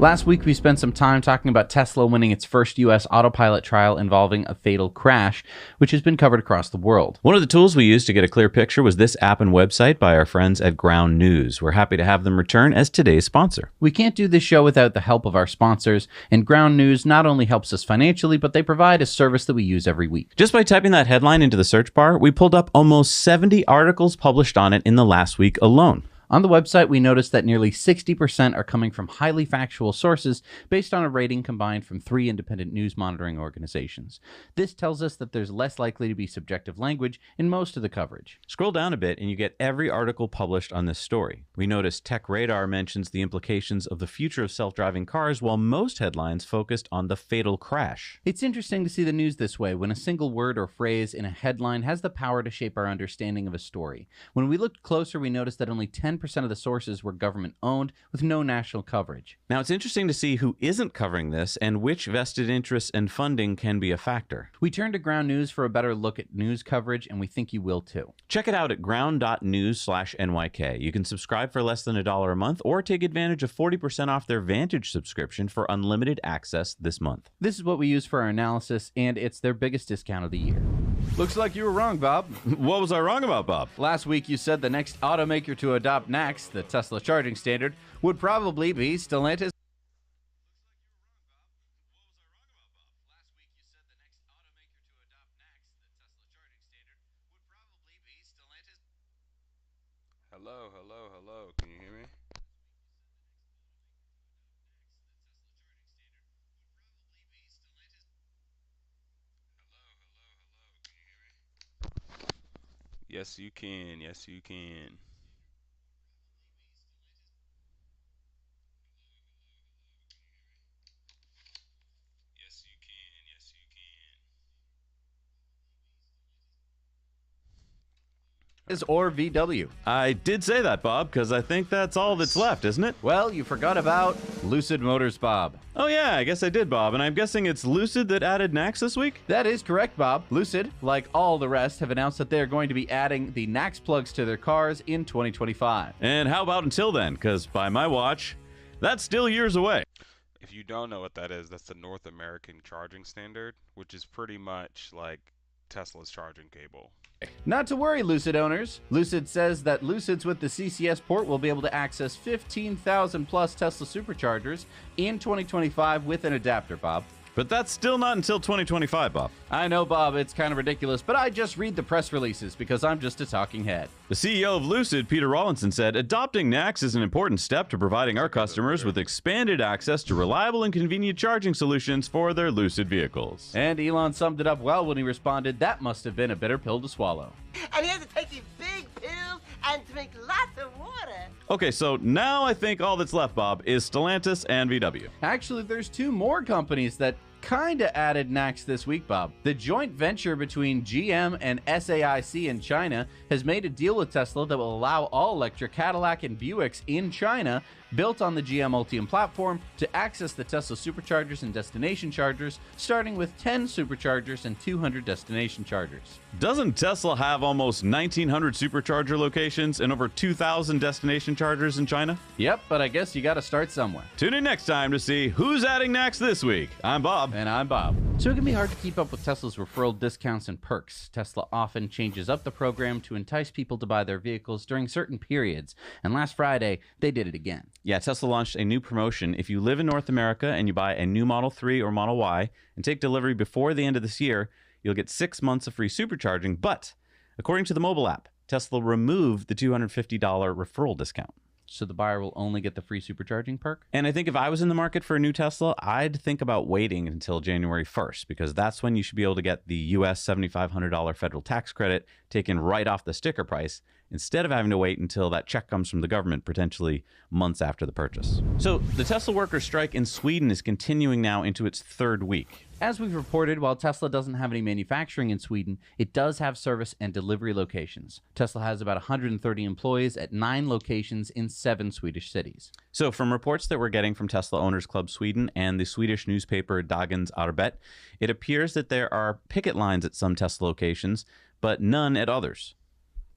Last week, we spent some time talking about Tesla winning its first U.S. autopilot trial involving a fatal crash, which has been covered across the world. One of the tools we used to get a clear picture was this app and website by our friends at Ground News. We're happy to have them return as today's sponsor. We can't do this show without the help of our sponsors, and Ground News not only helps us financially, but they provide a service that we use every week. Just by typing that headline into the search bar, we pulled up almost 70 articles published on it in the last week alone. On the website, we noticed that nearly 60% are coming from highly factual sources based on a rating combined from 3 independent news monitoring organizations. This tells us that there's less likely to be subjective language in most of the coverage. Scroll down a bit and you get every article published on this story. We noticed Tech Radar mentions the implications of the future of self-driving cars, while most headlines focused on the fatal crash. It's interesting to see the news this way, when a single word or phrase in a headline has the power to shape our understanding of a story. When we looked closer, we noticed that only 10% of the sources were government-owned, with no national coverage. Now, it's interesting to see who isn't covering this and which vested interests and funding can be a factor. We turned to Ground News for a better look at news coverage, and we think you will too. Check it out at ground.news/NYK. You can subscribe for less than $1 a month or take advantage of 40% off their Vantage subscription for unlimited access this month. This is what we use for our analysis, and it's their biggest discount of the year. Looks like you were wrong, Bob. What was I wrong about, Bob? Last week you said the next automaker to adopt NACS, the Tesla charging standard, would probably be Stellantis. Hello. Can you hear me? Yes, you can. Yes, you can. Or VW. I did say that, Bob, because I think that's all that's left, isn't it? Well, you forgot about Lucid Motors, Bob. Oh yeah, I guess I did, Bob, and I'm guessing it's Lucid that added NACS this week? That is correct, Bob. Lucid, like all the rest, have announced that they're going to be adding the NACS plugs to their cars in 2025. And how about until then? Because by my watch, that's still years away. If you don't know what that is, that's the North American charging standard, which is pretty much like Tesla's charging cable. Not to worry, Lucid owners. Lucid says that Lucids with the CCS port will be able to access 15,000 plus Tesla superchargers in 2025 with an adapter, Bob. But that's still not until 2025, Bob. I know, Bob, it's kind of ridiculous, but I just read the press releases because I'm just a talking head. The CEO of Lucid, Peter Rawlinson, said, "Adopting NACS is an important step to providing our customers with expanded access to reliable and convenient charging solutions for their Lucid vehicles." And Elon summed it up well when he responded, "That must have been a bitter pill to swallow." And he had to take these big pills and drink lots of water. Okay, so now I think all that's left, Bob, is Stellantis and VW. Actually, there's 2 more companies that kinda added NACS this week, Bob. The joint venture between GM and SAIC in China has made a deal with Tesla that will allow all-electric Cadillac and Buicks in China, built on the GM Ultium platform, to access the Tesla superchargers and destination chargers, starting with 10 superchargers and 200 destination chargers. Doesn't Tesla have almost 1,900 supercharger locations and over 2,000 destination chargers in China? Yep, but I guess you gotta start somewhere. Tune in next time to see who's adding NACS this week. I'm Bob. And I'm Bob. So it can be hard to keep up with Tesla's referral discounts and perks. Tesla often changes up the program to entice people to buy their vehicles during certain periods, and last Friday, they did it again. Yeah, Tesla launched a new promotion. If you live in North America and you buy a new Model 3 or Model Y and take delivery before the end of this year, you'll get 6 months of free supercharging. But according to the mobile app, Tesla removed the $250 referral discount. So the buyer will only get the free supercharging perk? And I think if I was in the market for a new Tesla, I'd think about waiting until January 1st, because that's when you should be able to get the US $7,500 federal tax credit taken right off the sticker price, instead of having to wait until that check comes from the government, potentially months after the purchase. So the Tesla workers' strike in Sweden is continuing now into its 3rd week. As we've reported, while Tesla doesn't have any manufacturing in Sweden, it does have service and delivery locations. Tesla has about 130 employees at 9 locations in 7 Swedish cities. So from reports that we're getting from Tesla Owners Club Sweden and the Swedish newspaper Dagens Arbet, it appears that there are picket lines at some Tesla locations, but none at others.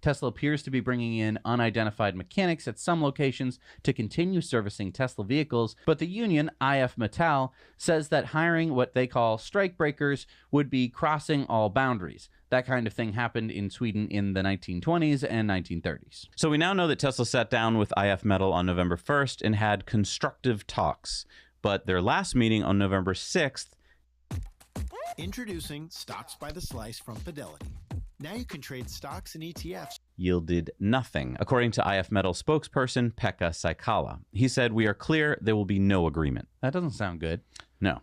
Tesla appears to be bringing in unidentified mechanics at some locations to continue servicing Tesla vehicles, but the union, IF Metall, says that hiring what they call strike breakers would be crossing all boundaries. That kind of thing happened in Sweden in the 1920s and 1930s. So we now know that Tesla sat down with IF Metal on November 1st and had constructive talks. But their last meeting on November 6th. Introducing Stocks by the Slice from Fidelity. Now you can trade stocks and ETFs. Yielded nothing, according to IF Metal spokesperson Pekka Saikala. He said, "We are clear there will be no agreement." That doesn't sound good. No.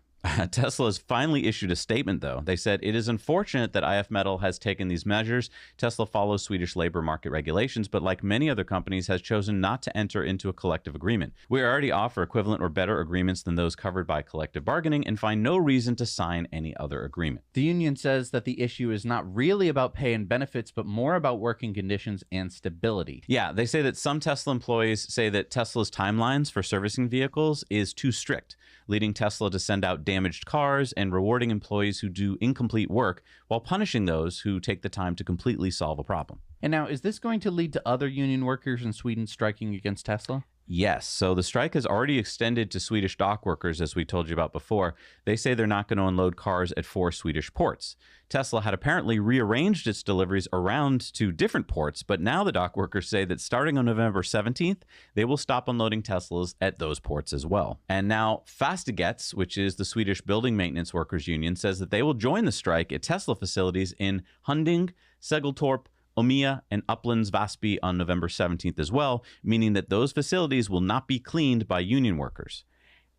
Tesla has finally issued a statement, though. They said, "It is unfortunate that IF Metal has taken these measures. Tesla follows Swedish labor market regulations, but like many other companies, has chosen not to enter into a collective agreement. We already offer equivalent or better agreements than those covered by collective bargaining and find no reason to sign any other agreement." The union says that the issue is not really about pay and benefits, but more about working conditions and stability. Yeah, they say that some Tesla employees say that Tesla's timelines for servicing vehicles is too strict, leading Tesla to send out damaged cars and rewarding employees who do incomplete work while punishing those who take the time to completely solve a problem. And now, is this going to lead to other union workers in Sweden striking against Tesla? Yes, so the strike has already extended to Swedish dock workers, as we told you about before. They say they're not going to unload cars at 4 Swedish ports. Tesla had apparently rearranged its deliveries around to different ports, but now the dock workers say that starting on November 17th, they will stop unloading Teslas at those ports as well. And now Fastigets, which is the Swedish Building Maintenance Workers Union, says that they will join the strike at Tesla facilities in Hunding, Segeltorp, Omea, and Uplands Vasby on November 17th as well, meaning that those facilities will not be cleaned by union workers.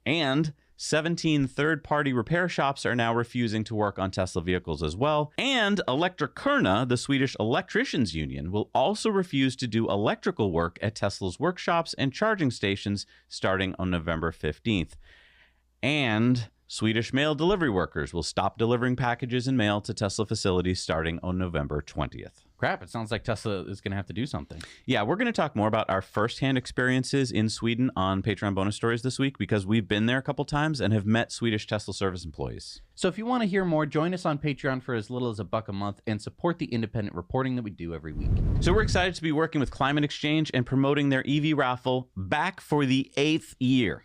And 17 third-party repair shops are now refusing to work on Tesla vehicles as well. And Elektrikerna, the Swedish electricians union, will also refuse to do electrical work at Tesla's workshops and charging stations starting on November 15th. And Swedish mail delivery workers will stop delivering packages and mail to Tesla facilities starting on November 20th. Crap, it sounds like Tesla is going to have to do something. Yeah, we're going to talk more about our firsthand experiences in Sweden on Patreon bonus stories this week because we've been there a couple times and have met Swedish Tesla service employees. So if you want to hear more, join us on Patreon for as little as $1 a month and support the independent reporting that we do every week. So we're excited to be working with Climate Exchange and promoting their EV raffle back for the 8th year.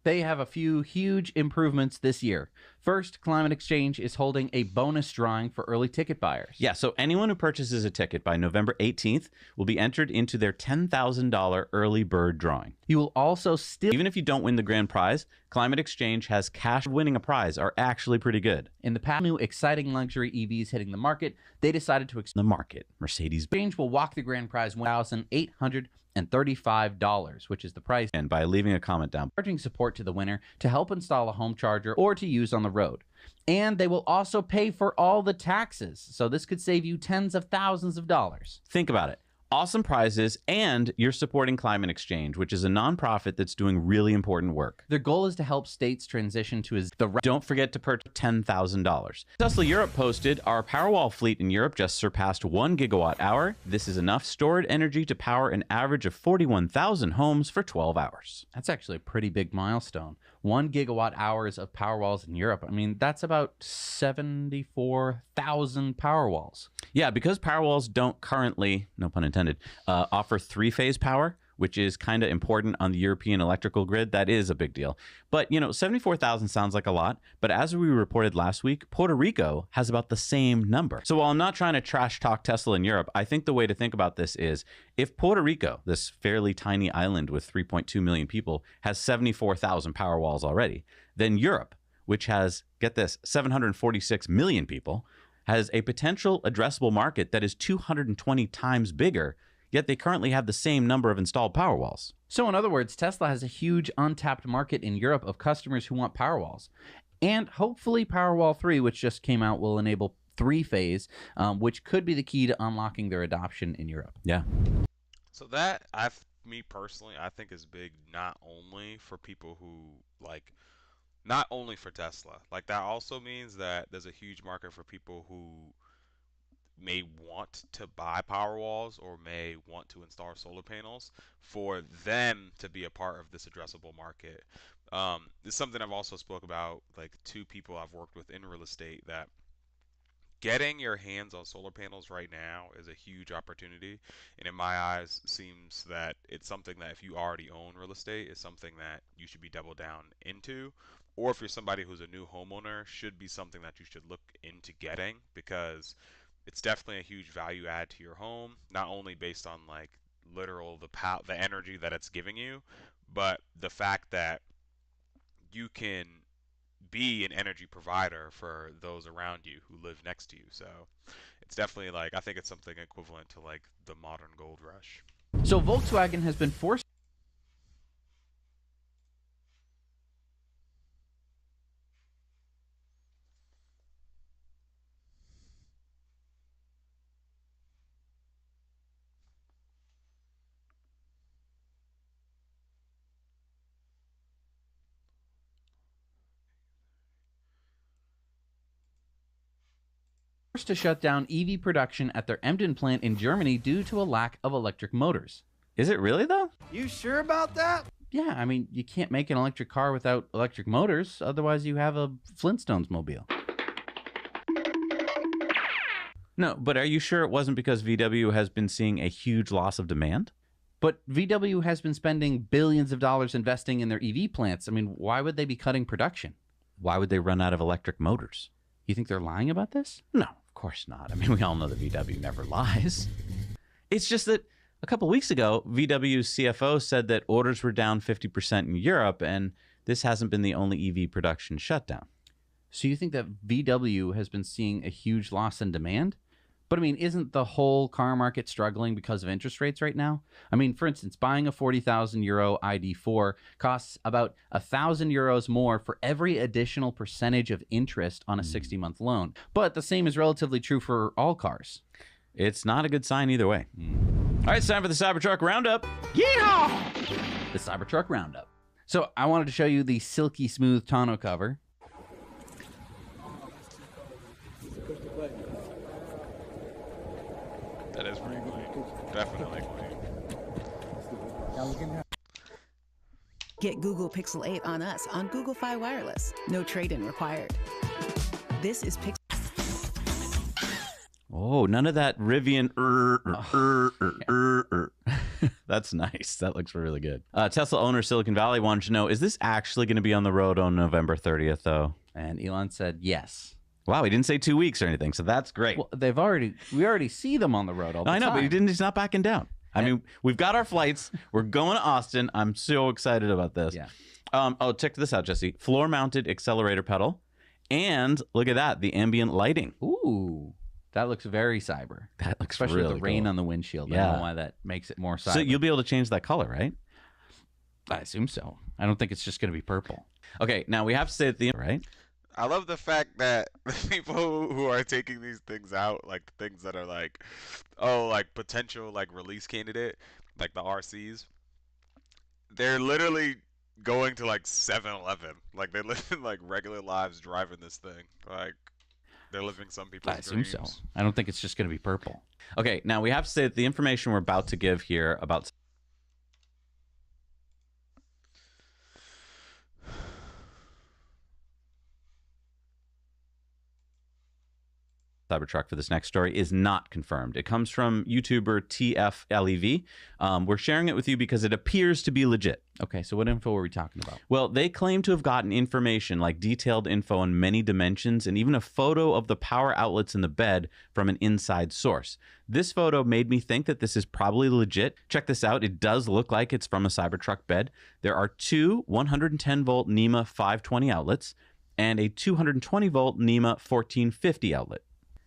They have a few huge improvements this year. First, Climate Exchange is holding a bonus drawing for early ticket buyers. Yeah, so anyone who purchases a ticket by November 18th will be entered into their $10,000 early bird drawing. You will also still... Even if you don't win the grand prize, Climate Exchange has cash. Winning a prize are actually pretty good. In the past, new exciting luxury EVs hitting the market, they decided to... The market. Mercedes Exchange will walk the grand prize $1,835, which is the price. And by leaving a comment down. Charging support to the winner to help install a home charger or to use on the road. And they will also pay for all the taxes. So this could save you tens of thousands of dollars. Think about it. Awesome prizes, and you're supporting Climate Exchange, which is a nonprofit that's doing really important work. Their goal is to help states transition to Don't forget to purchase $10,000. Tesla Europe posted, our Powerwall fleet in Europe just surpassed 1 gigawatt hour. This is enough stored energy to power an average of 41,000 homes for 12 hours. That's actually a pretty big milestone. 1 gigawatt hours of Powerwalls in Europe. I mean, that's about 74,000 Powerwalls. Yeah, because Powerwalls don't currently, no pun intended, offer 3-phase power, which is kind of important on the European electrical grid. That is a big deal. But, 74,000 sounds like a lot. But as we reported last week, Puerto Rico has about the same number. So while I'm not trying to trash talk Tesla in Europe, I think the way to think about this is if Puerto Rico, this fairly tiny island with 3.2 million people, has 74,000 Powerwalls already, then Europe, which has, get this, 746 million people, has a potential addressable market that is 220 times bigger, yet they currently have the same number of installed Powerwalls. So in other words, Tesla has a huge untapped market in Europe of customers who want Powerwalls. And hopefully Powerwall 3, which just came out, will enable 3-phase, which could be the key to unlocking their adoption in Europe. Yeah. So that, me personally, I think is big not only for people who, not only for Tesla. That also means that there's a huge market for people who may want to buy Powerwalls or may want to install solar panels for them to be a part of this addressable market. It's something I've also spoke about, 2 people I've worked with in real estate that getting your hands on solar panels right now is a huge opportunity, and in my eyes seems that it's something that if you already own real estate is something that you should be double down into, or if you're somebody who's a new homeowner, should be something that you should look into getting, because it's definitely a huge value add to your home, not only based on like literal the energy that it's giving you, but the fact that you can be an energy provider for those around you who live next to you. So it's definitely like, I think it's something equivalent to like the modern gold rush. So Volkswagen has been forced to shut down EV production at their Emden plant in Germany due to a lack of electric motors. Is it really though? You sure about that? Yeah, I mean, you can't make an electric car without electric motors, otherwise you have a Flintstones mobile. No, but are you sure it wasn't because VW has been seeing a huge loss of demand? But VW has been spending billions of dollars investing in their EV plants. I mean, why would they be cutting production? Why would they run out of electric motors? You think they're lying about this? No, of course not. I mean, we all know that VW never lies. It's just that a couple weeks ago, VW's CFO said that orders were down 50% in Europe, and this hasn't been the only EV production shutdown. So you think that VW has been seeing a huge loss in demand? But I mean, isn't the whole car market struggling because of interest rates right now? I mean, for instance, buying a 40,000 euro ID4 costs about 1,000 euros more for every additional percentage of interest on a 60-month loan. But the same is relatively true for all cars. It's not a good sign either way. All right, it's time for the Cybertruck Roundup. Yeehaw! The Cybertruck Roundup. So I wanted to show you the silky smooth tonneau cover. That is pretty clean. Definitely clean. Get Google Pixel 8 on us on Google Fi Wireless. No trade-in required. This is Pixel. Oh, none of that Rivian. That's nice. That looks really good. Tesla owner Silicon Valley wanted to know, is this actually going to be on the road on November 30th, though? And Elon said yes. Wow, he didn't say 2 weeks or anything, so that's great. Well, we already see them on the road all the time. I know, but he's not backing down. I mean, we've got our flights. We're going to Austin. I'm so excited about this. Yeah. Oh, check this out, Jesse. Floor-mounted accelerator pedal. And look at that, the ambient lighting. Ooh, that looks very cyber. That looks especially really with the rain cool on the windshield. I Yeah. don't know why that makes it more cyber. So you'll be able to change that color, right? I assume so. I don't think it's just going to be purple. Okay, now we have to say at the end, right? I love the fact that the people who are taking these things out, like the things that are like, oh, like potential like release candidate, like the RCs, they're literally going to like 7-Eleven. Like they live in like regular lives driving this thing. Like they're living some people's I assume dreams. so. I don't think it's just going to be purple. Okay, now we have to say that the information we're about to give here about Cybertruck for this next story is not confirmed. It comes from YouTuber TFLEV. We're sharing it with you because it appears to be legit. Okay, so what info are we talking about? Well, they claim to have gotten information like detailed info on many dimensions and even a photo of the power outlets in the bed from an inside source. This photo made me think that this is probably legit. Check this out. It does look like it's from a Cybertruck bed. There are two 110-volt NEMA 520 outlets and a 220-volt NEMA 1450 outlet.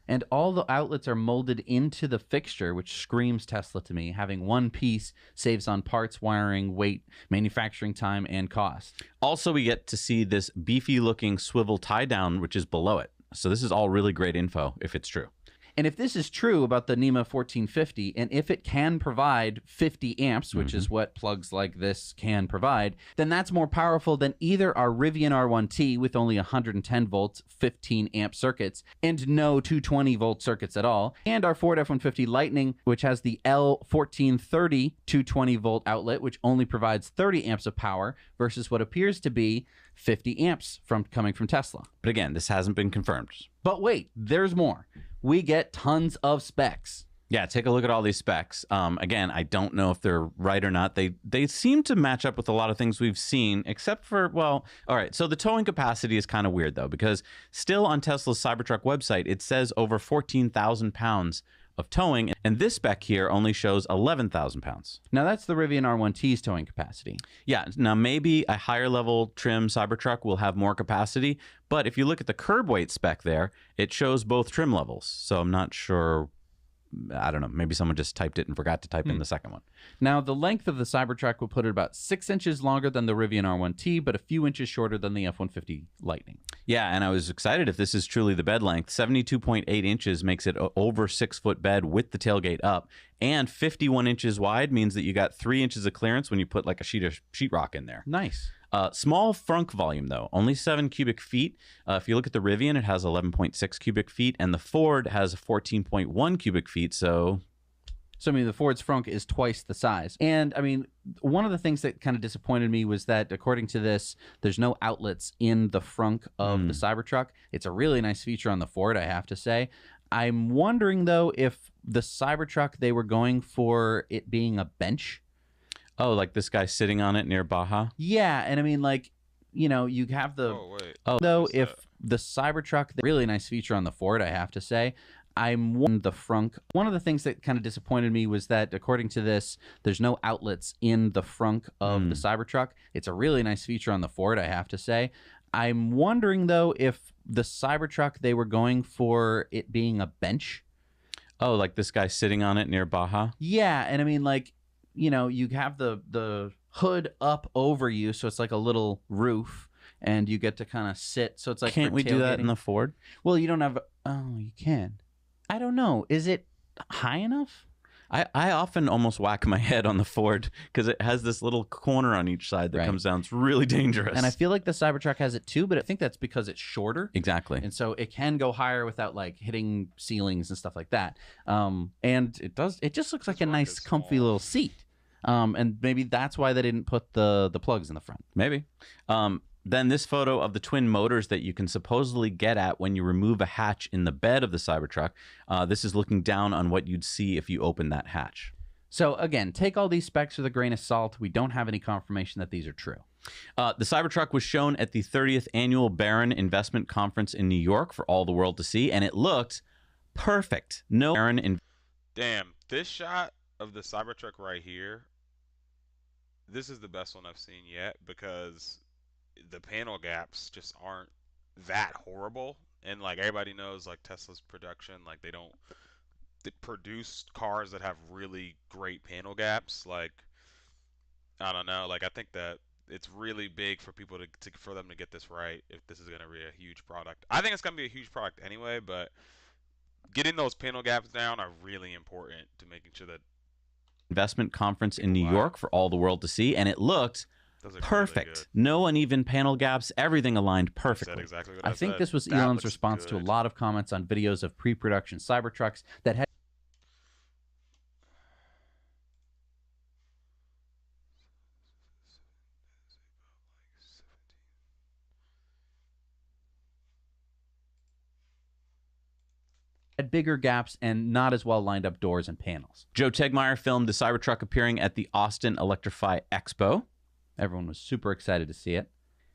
And all the outlets are molded into the fixture, which screams Tesla to me. Having one piece saves on parts, wiring, weight, manufacturing time, and cost. Also, we get to see this beefy-looking swivel tie-down, which is below it. So this is all really great info, if it's true. And if this is true about the NEMA 1450, and if it can provide 50 amps, which is what plugs like this can provide, then that's more powerful than either our Rivian R1T with only 110 volts, 15 amp circuits, and no 220 volt circuits at all, and our Ford F-150 Lightning, which has the L1430 220 volt outlet, which only provides 30 amps of power versus what appears to be 50 amps coming from Tesla. But again, this hasn't been confirmed. But wait, there's more. We get tons of specs. Yeah, take a look at all these specs. Again, I don't know if they're right or not. They seem to match up with a lot of things we've seen, except for, well, all right. So the towing capacity is kind of weird, though, because still on Tesla's Cybertruck website, it says over 14,000 pounds of towing, and this spec here only shows 11,000 pounds. Now, that's the Rivian R1T's towing capacity. Yeah, now maybe a higher level trim Cybertruck will have more capacity, but if you look at the curb weight spec there, it shows both trim levels. So I'm not sure. I don't know. Maybe someone just typed it and forgot to type in the second one. Now, the length of the Cybertruck will put it about 6 inches longer than the Rivian R1T, but a few inches shorter than the F-150 Lightning. Yeah, and I was excited if this is truly the bed length. 72.8 inches makes it over 6 foot bed with the tailgate up, and 51 inches wide means that you got 3 inches of clearance when you put like a sheetrock in there. Nice. Small frunk volume, though, only 7 cubic feet. If you look at the Rivian, it has 11.6 cubic feet, and the Ford has 14.1 cubic feet. So, I mean, the Ford's frunk is twice the size. And, I mean, one of the things that kind of disappointed me was that, according to this, there's no outlets in the frunk of the Cybertruck. It's a really nice feature on the Ford, I have to say. I'm wondering, though, if the Cybertruck, they were going for it being a bench. oh, like this guy sitting on it near Baja? Yeah, and I mean, like, you know, you have the... Oh, wait. Though, What is if that? the Cybertruck, really nice feature on the Ford, I have to say. The frunk. One of the things that kind of disappointed me was that, according to this, there's no outlets in the frunk of the Cybertruck. It's a really nice feature on the Ford, I have to say. I'm wondering, though, if the Cybertruck, they were going for it being a bench. Oh, like this guy sitting on it near Baja? Yeah, and I mean, like, you know, you have the hood up over you, so it's like a little roof, and you get to kind of sit. So it's like, Can't for we do that in tailgating. the Ford? Well, you don't have... Oh, you can. I don't know. Is it high enough? I often almost whack my head on the Ford because it has this little corner on each side that Right. comes down. It's really dangerous. And I feel like the Cybertruck has it too, but I think that's because it's shorter. Exactly. And so it can go higher without like hitting ceilings and stuff like that. And it just looks like a This one nice, is comfy small. little seat. And maybe that's why they didn't put the plugs in the front. Maybe. Then this photo of the twin motors that you can supposedly get at when you remove a hatch in the bed of the Cybertruck. This is looking down on what you'd see if you open that hatch. So again, take all these specs with a grain of salt. We don't have any confirmation that these are true. The Cybertruck was shown at the 30th Annual Barron Investment Conference in New York for all the world to see, and it looked perfect. No Barron Damn, this shot of the Cybertruck right here, this is the best one I've seen yet because the panel gaps just aren't that horrible. And like everybody knows, like Tesla's production, like they produce cars that have really great panel gaps. Like, I don't know, like I think that it's really big for people for them to get this right if this is going to be a huge product. I think it's going to be a huge product anyway, but getting those panel gaps down are really important to making sure that Investment Conference in New Wow. York for all the world to see, and it looked those are perfect. Really good. No uneven panel gaps, everything aligned You said perfectly. exactly what I think said. this was That Elon's looks response to a good. lot of comments on videos of pre-production Cybertrucks that had bigger gaps and not as well lined up doors and panels. Joe Tegmeyer filmed the Cybertruck appearing at the Austin Electrify Expo. Everyone was super excited to see it.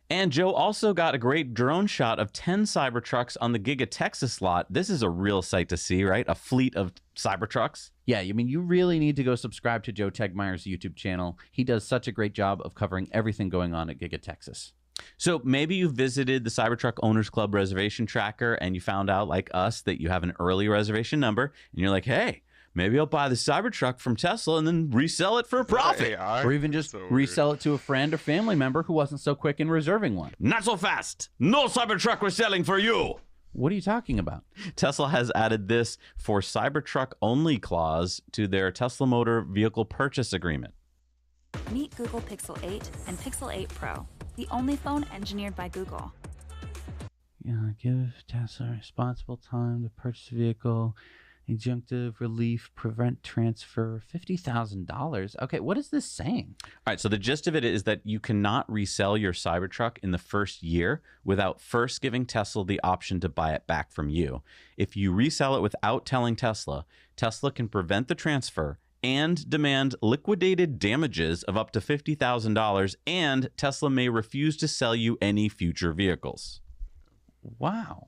And Joe also got a great drone shot of 10 Cybertrucks on the Giga Texas lot. This is a real sight to see, right? A fleet of Cybertrucks. Yeah, I mean, you really need to go subscribe to Joe Tegmeyer's YouTube channel. He does such a great job of covering everything going on at Giga Texas. So maybe you visited the Cybertruck Owners Club reservation tracker and you found out, like us, that you have an early reservation number. And you're like, hey, maybe I'll buy the Cybertruck from Tesla and then resell it for a profit. AI? Or even just So weird. resell it to a friend or family member who wasn't so quick in reserving one. Not so fast. No Cybertruck we're selling for you. What are you talking about? Tesla has added this for Cybertruck only clause to their Tesla Motor vehicle purchase agreement. Meet Google Pixel 8 and Pixel 8 Pro, the only phone engineered by Google. Yeah, give Tesla responsible time to purchase a vehicle, injunctive relief, prevent transfer, $50,000. Okay, what is this saying? All right, so the gist of it is that you cannot resell your Cybertruck in the first year without first giving Tesla the option to buy it back from you. If you resell it without telling Tesla, Tesla can prevent the transfer and demand liquidated damages of up to $50,000, and Tesla may refuse to sell you any future vehicles. Wow.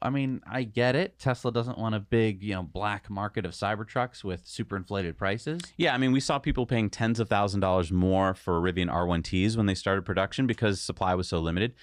I mean, I get it. Tesla doesn't want a big, black market of Cybertrucks with super inflated prices. Yeah, I mean, we saw people paying tens of thousands of dollars more for Rivian R1Ts when they started production because supply was so limited.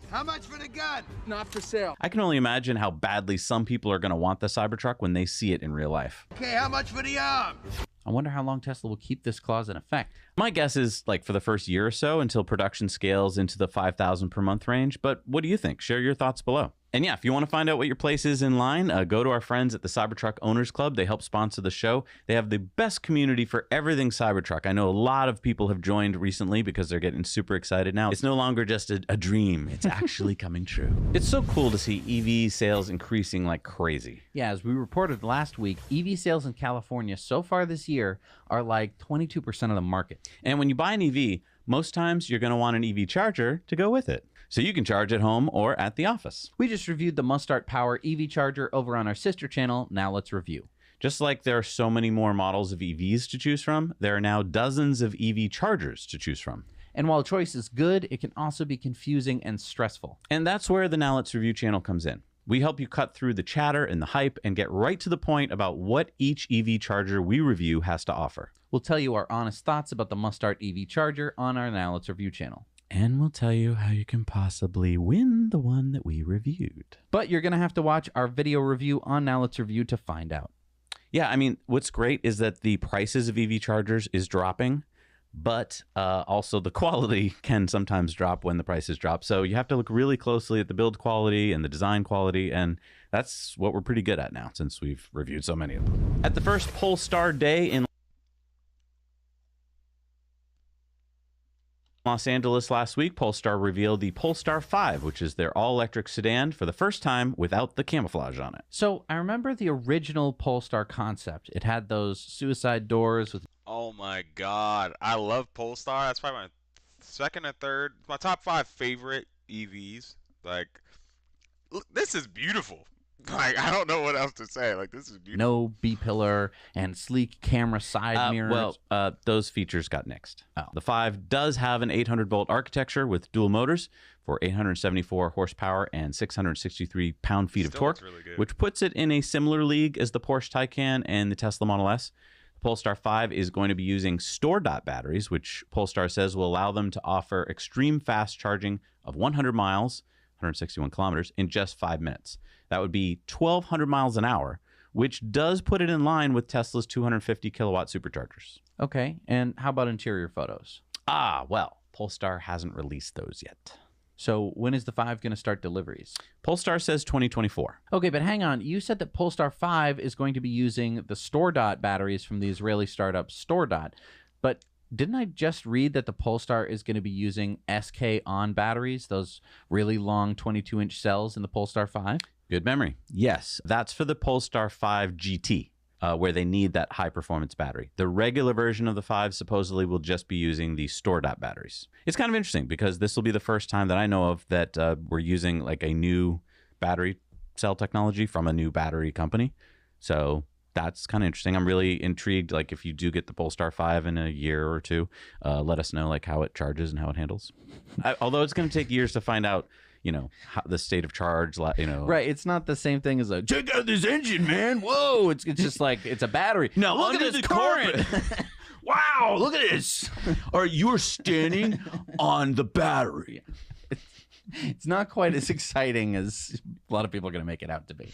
How much for the gun? Not for sale. I can only imagine how badly some people are going to want the Cybertruck when they see it in real life. Okay, how much for the arms? I wonder how long Tesla will keep this clause in effect. My guess is like for the first year or so until production scales into the 5,000 per month range. But what do you think? Share your thoughts below. And yeah, if you want to find out what your place is in line, go to our friends at the Cybertruck Owners Club. They help sponsor the show. They have the best community for everything Cybertruck. I know a lot of people have joined recently because they're getting super excited now. It's no longer just a dream. It's actually coming true. It's so cool to see EV sales increasing like crazy. Yeah, as we reported last week, EV sales in California so far this year are like 22% of the market. And when you buy an EV, most times you're going to want an EV charger to go with it, so you can charge at home or at the office. We just reviewed the Must-Start Power EV charger over on our sister channel. Now let's review. Just like there are so many more models of EVs to choose from, there are now dozens of EV chargers to choose from. And while choice is good, it can also be confusing and stressful. And that's where the Now Let's Review channel comes in. We help you cut through the chatter and the hype and get right to the point about what each EV charger we review has to offer. We'll tell you our honest thoughts about the Must-Start EV charger on our Now Let's Review channel. And we'll tell you how you can possibly win the one that we reviewed. But you're going to have to watch our video review on Now Let's Review to find out. Yeah, I mean, what's great is that the prices of EV chargers is dropping, but also the quality can sometimes drop when the prices drop. So you have to look really closely at the build quality and the design quality, and that's what we're pretty good at now since we've reviewed so many of them. At the first Polestar Day in Los Angeles last week, Polestar revealed the Polestar 5, which is their all-electric sedan for the first time without the camouflage on it. So I remember the original Polestar concept. It had those suicide doors with... Oh my god, I love Polestar. That's probably my second or third, my top 5 favorite EVs. Like, look, this is beautiful. Like, I don't know what else to say. Like, this is beautiful. No B-pillar and sleek camera side mirrors. Well, those features got nixed. The 5 does have an 800-volt architecture with dual motors for 874 horsepower and 663 pound-feet of torque, really good, which puts it in a similar league as the Porsche Taycan and the Tesla Model S. The Polestar 5 is going to be using StoreDot batteries, which Polestar says will allow them to offer extreme fast charging of 100 miles, 161 kilometers, in just 5 minutes. That would be 1,200 miles an hour, which does put it in line with Tesla's 250 kilowatt superchargers. Okay, and how about interior photos? Well, Polestar hasn't released those yet. So when is the 5 going to start deliveries? Polestar says 2024. Okay, but hang on. You said that Polestar 5 is going to be using the StoreDot batteries from the Israeli startup StoreDot. But didn't I just read that the Polestar is going to be using SK-On batteries, those really long 22-inch cells in the Polestar 5? Good memory. Yes, that's for the Polestar 5 GT. Where they need that high-performance battery. The regular version of the 5 supposedly will just be using the StoreDot batteries. It's kind of interesting because this will be the first time that I know of that we're using like a new battery cell technology from a new battery company. So that's kind of interesting. I'm really intrigued. Like if you do get the Polestar 5 in a year or two, let us know like how it charges and how it handles. Although it's going to take years to find out, you know, how, the state of charge, you know. Right. It's not the same thing as a, check out this engine, man. Whoa. It's just like, it's a battery. No, look at this current. Wow, look at this. Or you're standing on the battery. It's not quite as exciting as a lot of people are going to make it out to be.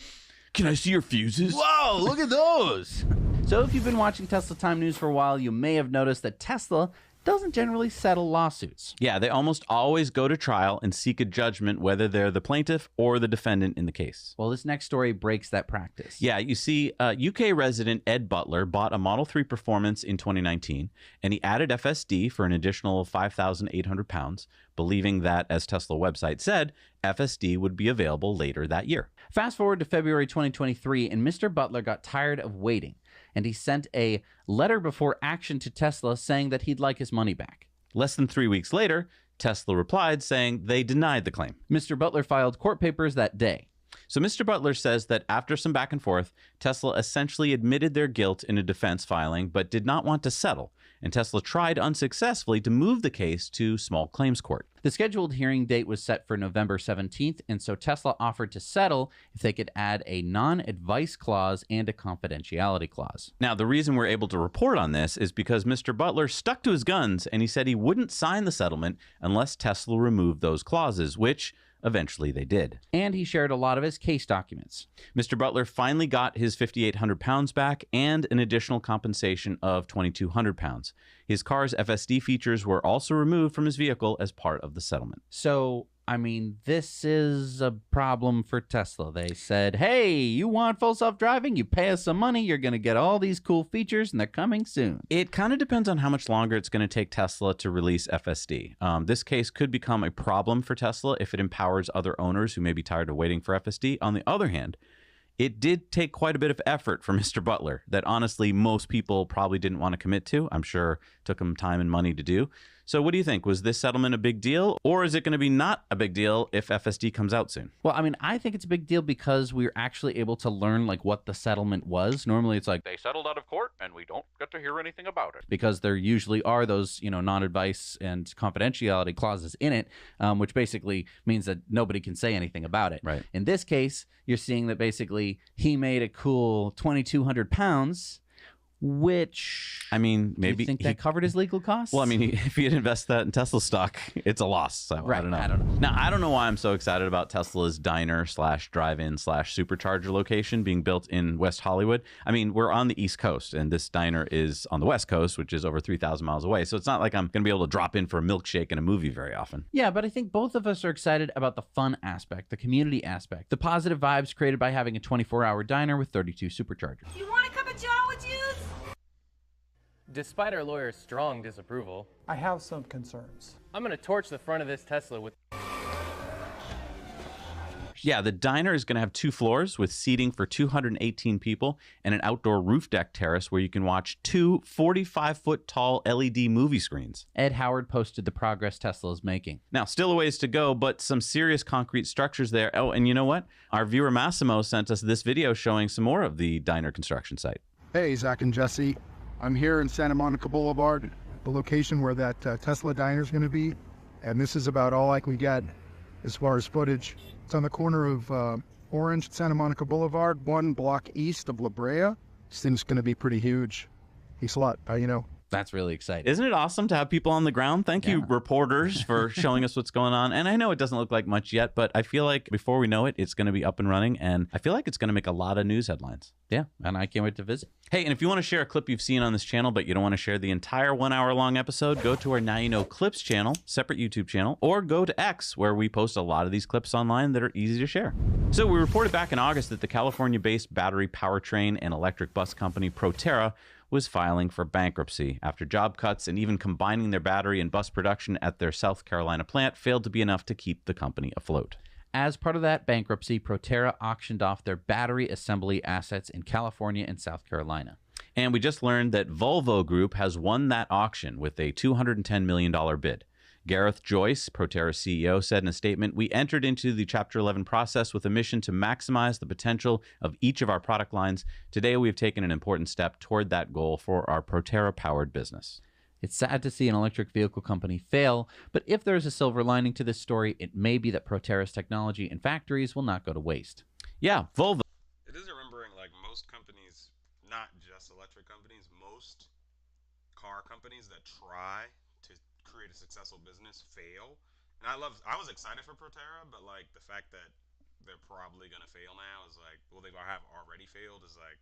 Can I see your fuses? Whoa, look at those. So if you've been watching Tesla Time News for a while, you may have noticed that Tesla doesn't generally settle lawsuits. Yeah, they almost always go to trial and seek a judgment whether they're the plaintiff or the defendant in the case. Well, this next story breaks that practice. Yeah, you see, UK resident Ed Butler bought a Model 3 Performance in 2019, and he added FSD for an additional £5,800, believing that, as Tesla website said, FSD would be available later that year. Fast forward to February 2023, and Mr. Butler got tired of waiting, and he sent a letter before action to Tesla saying that he'd like his money back. Less than 3 weeks later, Tesla replied saying they denied the claim. Mr. Butler filed court papers that day. So Mr. Butler says that after some back and forth, Tesla essentially admitted their guilt in a defense filing, but did not want to settle. And Tesla tried unsuccessfully to move the case to small claims court. The scheduled hearing date was set for November 17th, and so Tesla offered to settle if they could add a non-advice clause and a confidentiality clause. Now, the reason we're able to report on this is because Mr. Butler stuck to his guns, and he said he wouldn't sign the settlement unless Tesla removed those clauses, which eventually they did. And he shared a lot of his case documents. Mr. Butler finally got his £5,800 back and an additional compensation of £2,200. His car's FSD features were also removed from his vehicle as part of the settlement. So, I mean, this is a problem for Tesla. They said, hey, you want full self-driving? You pay us some money, you're going to get all these cool features, and they're coming soon. It kind of depends on how much longer it's going to take Tesla to release FSD. This case could become a problem for Tesla if it empowers other owners who may be tired of waiting for FSD. On the other hand, it did take quite a bit of effort for Mr. Butler that honestly most people probably didn't want to commit to. I'm sure it took him time and money to do. So what do you think? Was this settlement a big deal, or is it going to be not a big deal if FSD comes out soon? Well, I mean, I think it's a big deal because we're actually able to learn like what the settlement was. Normally it's like they settled out of court and we don't get to hear anything about it, because there usually are those, you know, non-advice and confidentiality clauses in it, which basically means that nobody can say anything about it. Right. In this case, you're seeing that basically he made a cool £2,200, which, I mean, maybe do you think that covered his legal costs? Well, I mean, if he had invested that in Tesla stock, it's a loss. So right, I don't know. I don't know. Now, I don't know why I'm so excited about Tesla's diner / drive-in / supercharger location being built in West Hollywood. I mean, we're on the East Coast, and this diner is on the West Coast, which is over 3,000 miles away. So it's not like I'm going to be able to drop in for a milkshake and a movie very often. Yeah, but I think both of us are excited about the fun aspect, the community aspect, the positive vibes created by having a 24-hour diner with 32 superchargers. You want a cup of joe with juice? Despite our lawyer's strong disapproval, I have some concerns. I'm going to torch the front of this Tesla with... Yeah, the diner is going to have 2 floors with seating for 218 people and an outdoor roof deck terrace where you can watch 2 45-foot tall LED movie screens. Ed Howard posted the progress Tesla is making. Now, still a ways to go, but some serious concrete structures there. Oh, and you know what? Our viewer Massimo sent us this video showing some more of the diner construction site. Hey, Zach and Jesse. I'm here in Santa Monica Boulevard, the location where that Tesla diner is going to be. And this is about all I can get as far as footage. It's on the corner of Orange, Santa Monica Boulevard, 1 block east of La Brea. This thing's going to be pretty huge. Thanks a lot. You know. That's really exciting. Isn't it awesome to have people on the ground? Thank you, reporters, for showing us what's going on. And I know it doesn't look like much yet, but I feel like before we know it, it's going to be up and running. And I feel like it's going to make a lot of news headlines. Yeah, and I can't wait to visit. Hey, and if you want to share a clip you've seen on this channel, but you don't want to share the entire 1 hour long episode, go to our Now You Know Clips channel, separate YouTube channel, or go to X, where we post a lot of these clips online that are easy to share. So we reported back in August that the California-based battery powertrain and electric bus company Proterra was filing for bankruptcy after job cuts and even combining their battery and bus production at their South Carolina plant failed to be enough to keep the company afloat. As part of that bankruptcy, Proterra auctioned off their battery assembly assets in California and South Carolina. And we just learned that Volvo Group has won that auction with a $210 million bid. Gareth Joyce, Proterra's CEO, said in a statement, "We entered into the Chapter 11 process with a mission to maximize the potential of each of our product lines. Today, we have taken an important step toward that goal for our Proterra-powered business." It's sad to see an electric vehicle company fail, but if there's a silver lining to this story, it may be that Proterra's technology and factories will not go to waste. Yeah, Volvo. It is remembering, like, most companies, not just electric companies, most car companies that try to create a successful business fail. And I was excited for Proterra, but like the fact that they're probably gonna fail now is like, well, they have already failed is like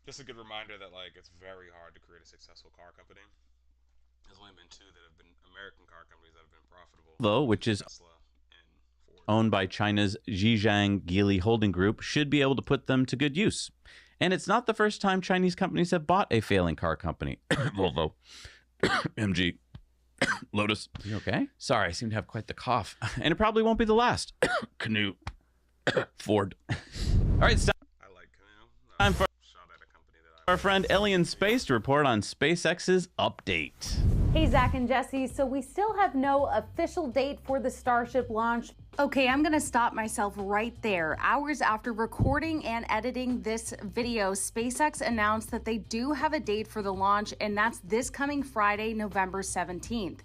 just a good reminder that like it's very hard to create a successful car company. There's only been two that have been American car companies that have been profitable. Though, which is owned by China's Zhejiang Geely Holding Group, should be able to put them to good use. And it's not the first time Chinese companies have bought a failing car company. Volvo, MG, Lotus. You okay? Sorry, I seem to have quite the cough. And it probably won't be the last. Canoo. Ford. All right, it's time for our friend Ellie in Space to report on SpaceX's update. Hey, Zach and Jesse. So we still have no official date for the Starship launch. Okay, I'm gonna stop myself right there. Hours after recording and editing this video, SpaceX announced that they do have a date for the launch, and that's this coming Friday, November 17th.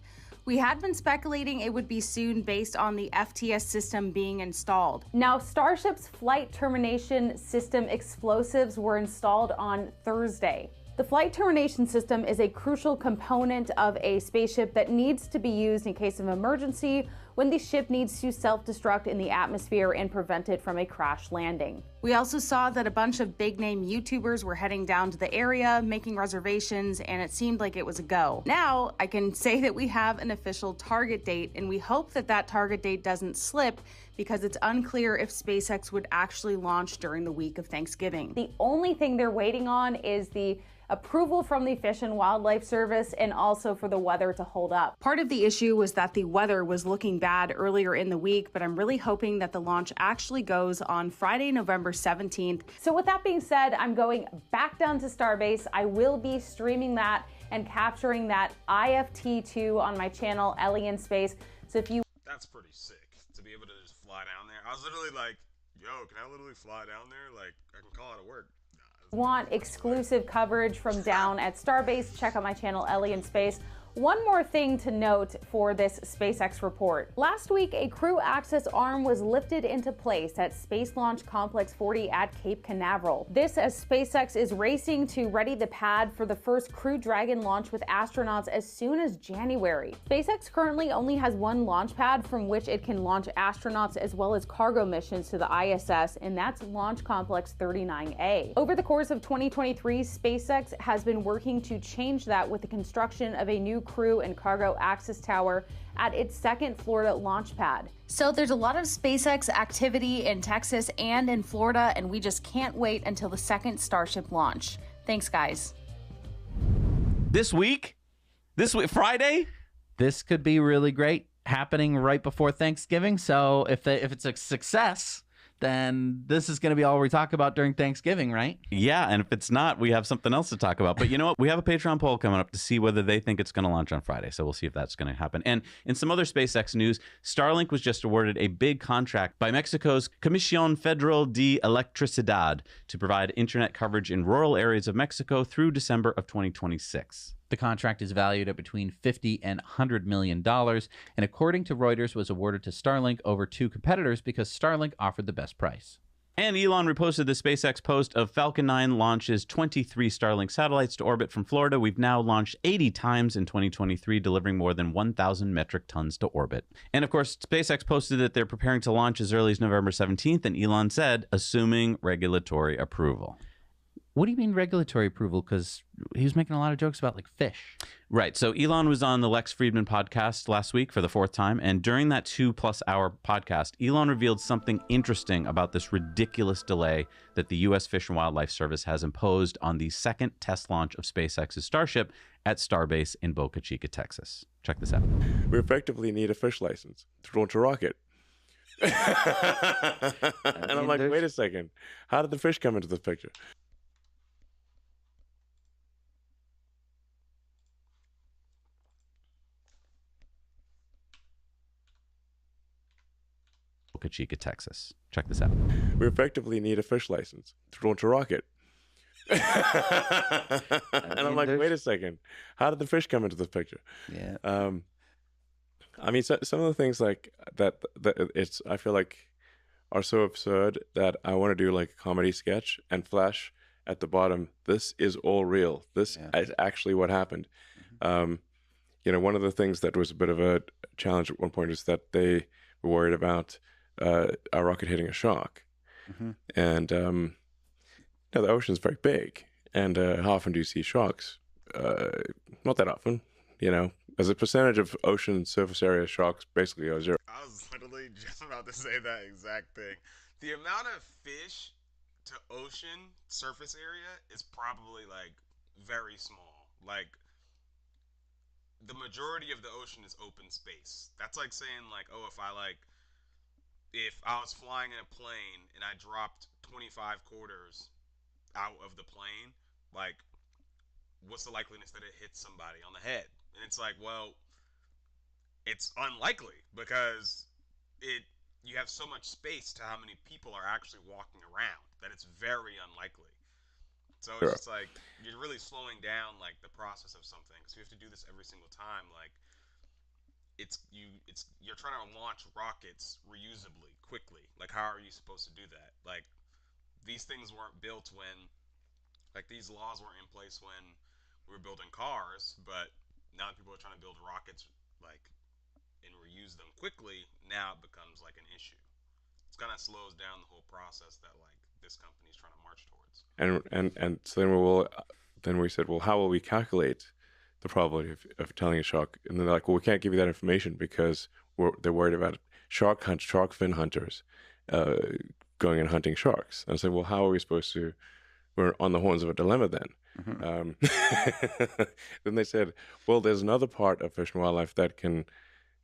We had been speculating it would be soon based on the FTS system being installed. Now, Starship's flight termination system explosives were installed on Thursday. The flight termination system is a crucial component of a spaceship that needs to be used in case of emergency when the ship needs to self-destruct in the atmosphere and prevent it from a crash landing. We also saw that a bunch of big-name YouTubers were heading down to the area, making reservations, and it seemed like it was a go. Now, I can say that we have an official target date, and we hope that that target date doesn't slip because it's unclear if SpaceX would actually launch during the week of Thanksgiving. The only thing they're waiting on is the approval from the Fish and Wildlife Service and also for the weather to hold up. Part of the issue was that the weather was looking bad earlier in the week, but I'm really hoping that the launch actually goes on Friday, November 17th. So with that being said, I'm going back down to Starbase. I will be streaming that and capturing that IFT2 on my channel, Ellie in Space. So if you... That's pretty sick, to be able to just fly down there. I was literally like, yo, can I literally fly down there? Like, I can call out of work. Want exclusive coverage from down at Starbase, check out my channel, Ellie in Space. One more thing to note for this SpaceX report. Last week, a crew access arm was lifted into place at Space Launch Complex 40 at Cape Canaveral. This as SpaceX is racing to ready the pad for the first Crew Dragon launch with astronauts as soon as January. SpaceX currently only has one launch pad from which it can launch astronauts as well as cargo missions to the ISS, and that's Launch Complex 39A. Over the course of 2023, SpaceX has been working to change that with the construction of a new crew and cargo access tower at its second Florida launch pad. So there's a lot of SpaceX activity in Texas and in Florida, and we just can't wait until the second Starship launch. Thanks, guys. This week, Friday, this could be really great, happening right before Thanksgiving. So if it's a success, then this is going to be all we talk about during Thanksgiving, right? Yeah, and if it's not, we have something else to talk about. But you know what? We have a Patreon poll coming up to see whether they think it's going to launch on Friday. So we'll see if that's going to happen. And in some other SpaceX news, Starlink was just awarded a big contract by Mexico's Comisión Federal de Electricidad to provide internet coverage in rural areas of Mexico through December of 2026. The contract is valued at between $50 and $100 million, and according to Reuters, was awarded to Starlink over two competitors because Starlink offered the best price. And Elon reposted the SpaceX post of Falcon 9 launches 23 Starlink satellites to orbit from Florida. We've now launched 80 times in 2023, delivering more than 1,000 metric tons to orbit. And of course, SpaceX posted that they're preparing to launch as early as November 17th, and Elon said, assuming regulatory approval. What do you mean regulatory approval? Because he was making a lot of jokes about like fish. Right. So Elon was on the Lex Friedman podcast last week for the fourth time. And during that 2+ hour podcast, Elon revealed something interesting about this ridiculous delay that the U.S. Fish and Wildlife Service has imposed on the second test launch of SpaceX's Starship at Starbase in Boca Chica, Texas. Check this out. We effectively need a fish license to launch a rocket. And I'm like, wait a second. How did the fish come into this picture? Boca Chica, Texas. Check this out. We effectively need a fish license to launch a rocket. And I'm like, wait a second. How did the fish come into this picture? Yeah. I mean, some of the things like that I feel like are so absurd that I want to do like a comedy sketch and flash at the bottom, this is all real. This is actually what happened. You know, one of the things that was a bit of a challenge at one point is that they were worried about a rocket hitting a shark. And you know, the ocean's very big, and how often do you see sharks? Not that often, you know, as a percentage of ocean surface area, sharks basically are zero. I was literally just about to say that exact thing. The amount of fish to ocean surface area is probably like very small. Like the majority of the ocean is open space. That's like saying like, oh, if I was flying in a plane and I dropped 25 quarters out of the plane, like what's the likeliness that it hits somebody on the head? And it's like, well, it's unlikely because you have so much space to how many people are actually walking around that it's very unlikely. So it's just like you're really slowing down like the process of something. So you have to do this every single time. Like you're trying to launch rockets reusably quickly. Like how are you supposed to do that? Like these things weren't built when, like these laws weren't in place when we were building cars, but now that people are trying to build rockets like and reuse them quickly, now it becomes like an issue. It kind of slows down the whole process that like this company is trying to march towards. And so then we said, well, how will we calculate the probability of telling a shark? And they're like, well, we can't give you that information because they're worried about shark fin hunters going and hunting sharks. And I said, well, how are we supposed to? We're on the horns of a dilemma then. Mm-hmm. Then they said, well, there's another part of Fish and Wildlife that can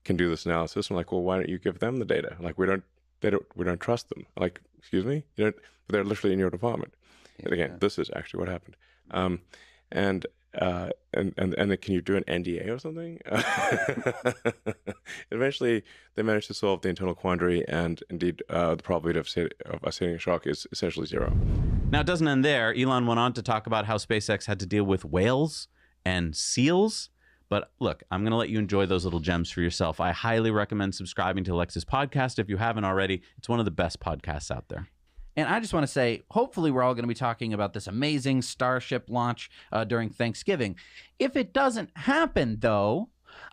do this analysis. I'm like, well, why don't you give them the data? Like we don't trust them. Like, excuse me, they're literally in your department. Yeah. And again, this is actually what happened. And then can you do an NDA or something? Eventually, they managed to solve the internal quandary, and indeed, the probability of us hitting a shark is essentially zero. Now, it doesn't end there. Elon went on to talk about how SpaceX had to deal with whales and seals. But look, I'm going to let you enjoy those little gems for yourself. I highly recommend subscribing to Alexa's podcast if you haven't already. It's one of the best podcasts out there. And I just want to say, hopefully we're all going to be talking about this amazing Starship launch during Thanksgiving. If it doesn't happen, though,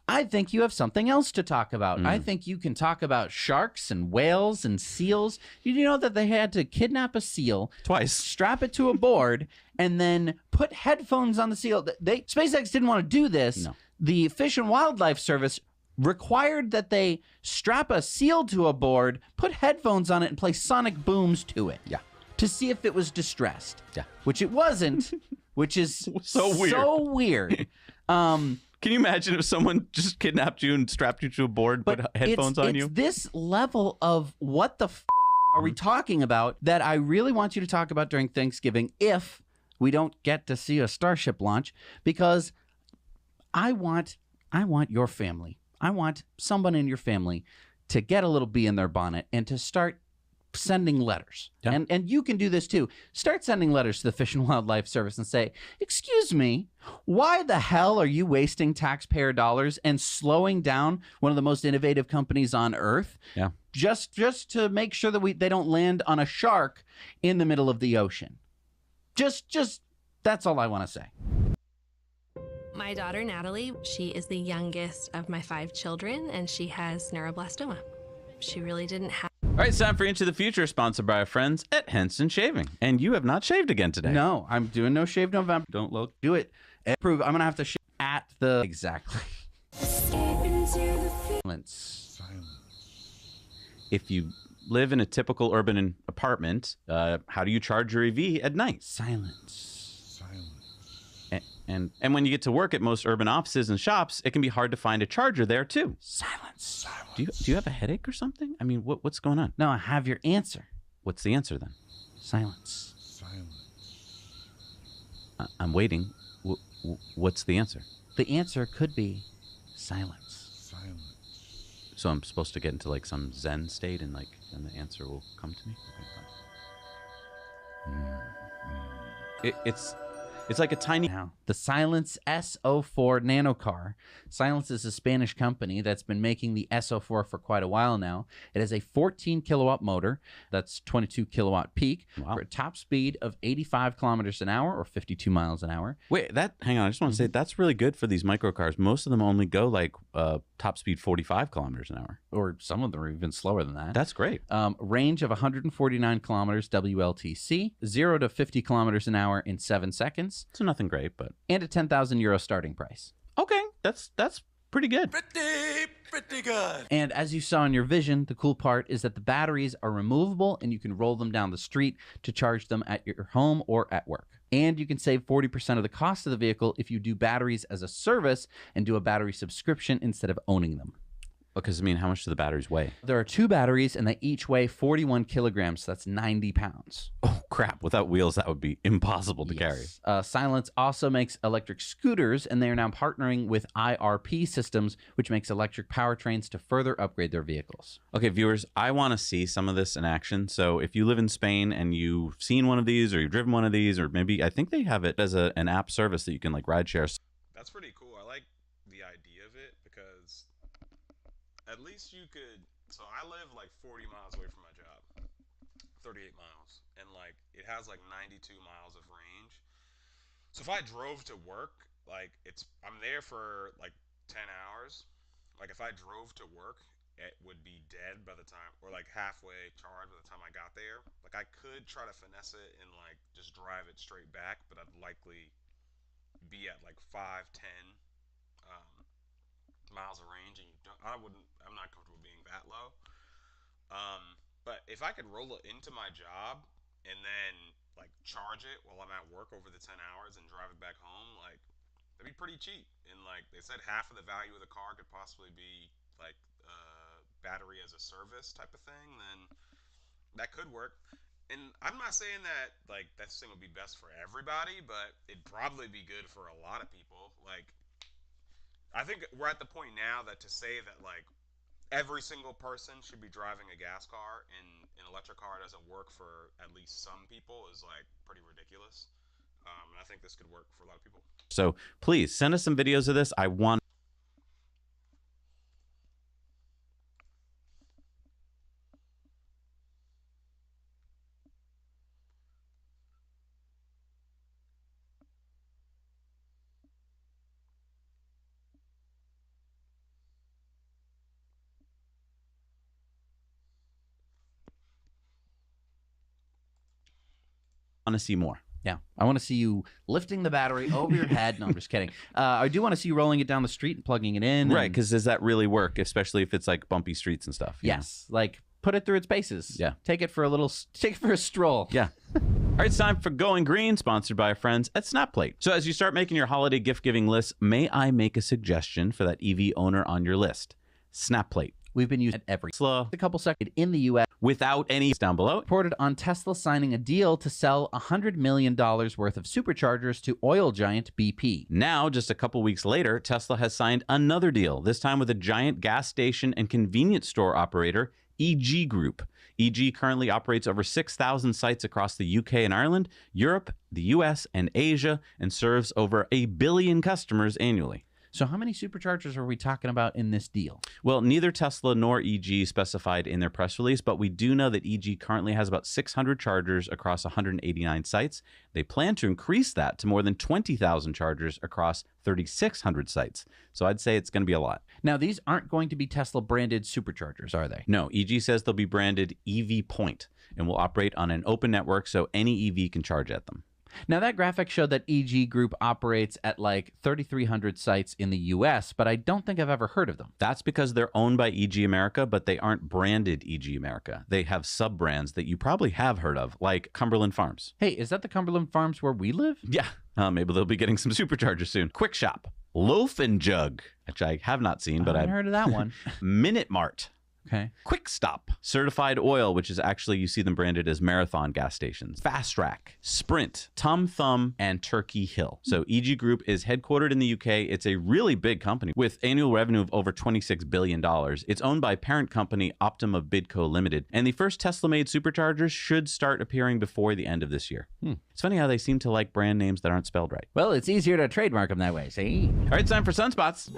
I think you have something else to talk about. I think you can talk about sharks and whales and seals. Did you know that they had to kidnap a seal twice, strap it to a board, and then put headphones on the seal? SpaceX didn't want to do this. No. The Fish and Wildlife Service required that they strap a seal to a board, put headphones on it, and play sonic booms to it. Yeah. To see if it was distressed. Yeah. Which it wasn't, which is so weird. So weird. Can you imagine if someone just kidnapped you and strapped you to a board, put headphones on you? It's this level of what the f are we talking about that I really want you to talk about during Thanksgiving if we don't get to see a Starship launch, because I want your family. I want someone in your family to get a little bee in their bonnet and to start sending letters. Yeah. And you can do this too. Start sending letters to the Fish and Wildlife Service and say, excuse me, why the hell are you wasting taxpayer dollars and slowing down one of the most innovative companies on Earth? Yeah. Just to make sure that they don't land on a shark in the middle of the ocean. Just that's all I want to say. My daughter, Natalie, she is the youngest of my 5 children, and she has neuroblastoma. She really didn't have... All right, it's time for Into the Future, sponsored by our friends at Henson Shaving. And you have not shaved again today. No, I'm doing No Shave November. Don't look. Do it. Prove. I'm going to have to shave at the... Exactly. Silence. If you live in a typical urban apartment, how do you charge your EV at night? Silence. And when you get to work at most urban offices and shops, it can be hard to find a charger there too. Silence. Do you have a headache or something? I mean, what's going on? No, I have your answer. What's the answer then? Silence. I'm waiting. What's the answer? The answer could be silence. So I'm supposed to get into like some Zen state and then the answer will come to me? Okay, It's like a tiny... Now, the Silence S04 nano car. Silence is a Spanish company that's been making the S04 for quite a while now. It has a 14 kilowatt motor. That's 22 kilowatt peak. Wow. For a top speed of 85 kilometers an hour or 52 miles an hour. Wait, hang on. I just want to say that's really good for these microcars. Most of them only go like top speed 45 kilometers an hour. Or some of them are even slower than that. That's great. Range of 149 kilometers WLTC. 0 to 50 kilometers an hour in 7 seconds. So nothing great, but... And a €10,000 starting price. Okay, that's pretty good. Pretty good. And as you saw in your vision, the cool part is that the batteries are removable and you can roll them down the street to charge them at your home or at work. And you can save 40% of the cost of the vehicle if you do batteries as a service and do a battery subscription instead of owning them. Because, I mean, how much do the batteries weigh? There are 2 batteries and they each weigh 41 kilograms. So that's 90 pounds. Oh, crap. Without wheels, that would be impossible to carry. Silence also makes electric scooters, and they are now partnering with IRP Systems, which makes electric powertrains to further upgrade their vehicles. Okay, viewers, I want to see some of this in action. So if you live in Spain and you've seen one of these or you've driven one of these, or maybe I think they have it as an app service that you can like ride share. That's pretty cool. I like the idea of it because at least you could. So I live like 40 miles away from my job, 38 miles, and like it has like 92 miles of range. So if I drove to work, like I'm there for like 10 hours. Like if I drove to work, it would be dead by the time, or like halfway charged by the time I got there. Like I could try to finesse it and like just drive it straight back, but I'd likely be at like 5-10 miles of range, and I'm not comfortable being that low. But if I could roll it into my job and then like charge it while I'm at work over the 10 hours and drive it back home, like that'd be pretty cheap. And like they said, half of the value of the car could possibly be like battery as a service type of thing. Then that could work. And I'm not saying that like that thing would be best for everybody, but it'd probably be good for a lot of people. Like I think we're at the point now that to say that like every single person should be driving a gas car and an electric car doesn't work for at least some people is like pretty ridiculous. And I think this could work for a lot of people. So please send us some videos of this. I want. To see more. Yeah, I want to see you lifting the battery over your head. No, I'm just kidding. I do want to see you rolling it down the street and plugging it in. Right, because does that really work, especially if it's like bumpy streets and stuff? Yes, like put it through its paces. Yeah. Take it for a stroll. Yeah. All right, it's time for Going Green, sponsored by our friends at SnapPlate. So as you start making your holiday gift-giving list, may I make a suggestion for that EV owner on your list? SnapPlate. We've been using it every a couple seconds in the U.S. without any down below. Reported on Tesla signing a deal to sell $100 million worth of superchargers to oil giant BP. Now, just a couple weeks later, Tesla has signed another deal, this time with a giant gas station and convenience store operator, EG Group. EG currently operates over 6,000 sites across the UK and Ireland, Europe, the US, and Asia, and serves over 1 billion customers annually. So how many superchargers are we talking about in this deal? Well, neither Tesla nor EG specified in their press release, but we do know that EG currently has about 600 chargers across 189 sites. They plan to increase that to more than 20,000 chargers across 3,600 sites. So I'd say it's going to be a lot. Now, these aren't going to be Tesla branded superchargers, are they? No, EG says they'll be branded EV Point and will operate on an open network so any EV can charge at them. Now, that graphic showed that EG Group operates at like 3,300 sites in the U.S., but I don't think I've ever heard of them. That's because they're owned by EG America, but they aren't branded EG America. They have sub-brands that you probably have heard of, like Cumberland Farms. Hey, is that the Cumberland Farms where we live? Yeah. Maybe they'll be getting some superchargers soon. Quick Shop, Loaf and Jug, which I have not seen, but I've heard of that one. Minute Mart. Okay. Quick Stop, Certified Oil, which is actually, you see them branded as Marathon gas stations. Fast Track, Sprint, Tom Thumb, and Turkey Hill. So EG Group is headquartered in the UK. It's a really big company with annual revenue of over $26 billion. It's owned by parent company Optima Bidco Limited. And the first Tesla-made superchargers should start appearing before the end of this year. It's funny how they seem to like brand names that aren't spelled right. Well, it's easier to trademark them that way, see? All right, it's time for Sunspots.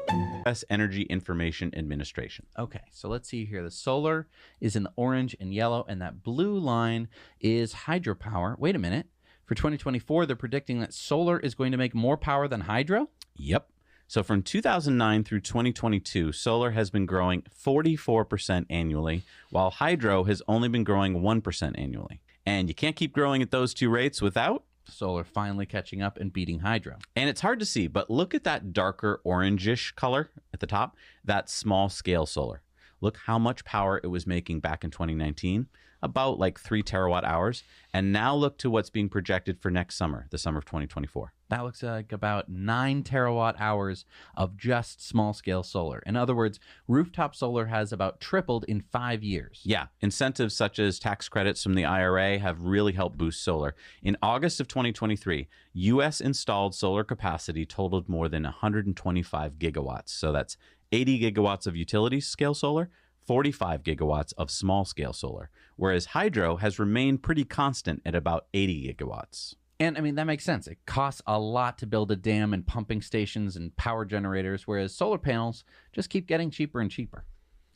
U.S. Energy Information Administration. Okay, so let's see here. The solar is in the orange and yellow, and that blue line is hydropower. Wait a minute. For 2024, they're predicting that solar is going to make more power than hydro? Yep. So from 2009 through 2022, solar has been growing 44% annually, while hydro has only been growing 1% annually. And you can't keep growing at those two rates without Solar finally catching up and beating hydro. And it's hard to see, but look at that darker orangish color at the top. That's small scale solar. Look how much power it was making back in 2019, about like 3 terawatt hours. And now look to what's being projected for next summer, the summer of 2024. That looks like about 9 terawatt hours of just small scale solar. In other words, rooftop solar has about tripled in 5 years. Yeah, incentives such as tax credits from the IRA have really helped boost solar. In August of 2023, U.S. installed solar capacity totaled more than 125 gigawatts. So that's 80 gigawatts of utility scale solar, 45 gigawatts of small scale solar, whereas hydro has remained pretty constant at about 80 gigawatts. And I mean, that makes sense. It costs a lot to build a dam and pumping stations and power generators, whereas solar panels just keep getting cheaper and cheaper.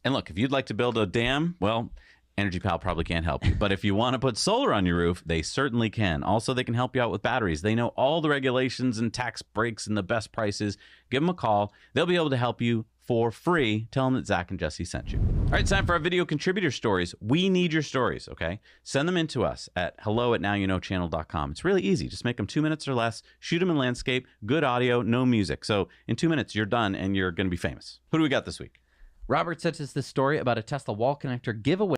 And look, if you'd like to build a dam, well, Energy Pal probably can't help you. But if you want to put solar on your roof, they certainly can. Also, they can help you out with batteries. They know all the regulations and tax breaks and the best prices. Give them a call. They'll be able to help you for free. Tell them that Zach and Jesse sent you. All right, it's time for our video contributor stories. We need your stories, okay? Send them in to us at hello@nowyouknowchannel.com. It's really easy. Just make them 2 minutes or less. Shoot them in landscape. Good audio, no music. So in 2 minutes, you're done and you're going to be famous. Who do we got this week? Robert sent us this story about a Tesla wall connector giveaway